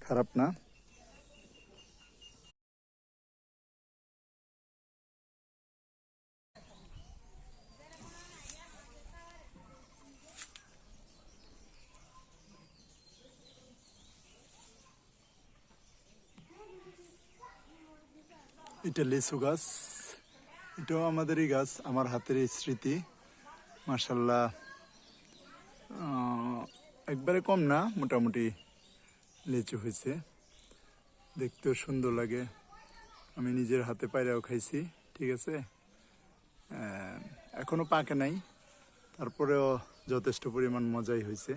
খারাপ না। এটা লিচু গাছ, এটাও আমাদেরই গাছ, আমার হাতেরই স্মৃতি। মাশাল্লাহ, একবারে কম না, মোটামুটি লিচু হয়েছে, দেখতেও সুন্দর লাগে। আমি নিজের হাতে পায়রাও খাইছি, ঠিক আছে। এখনো পাকে নাই, তারপরেও যথেষ্ট পরিমাণ মজাই হয়েছে।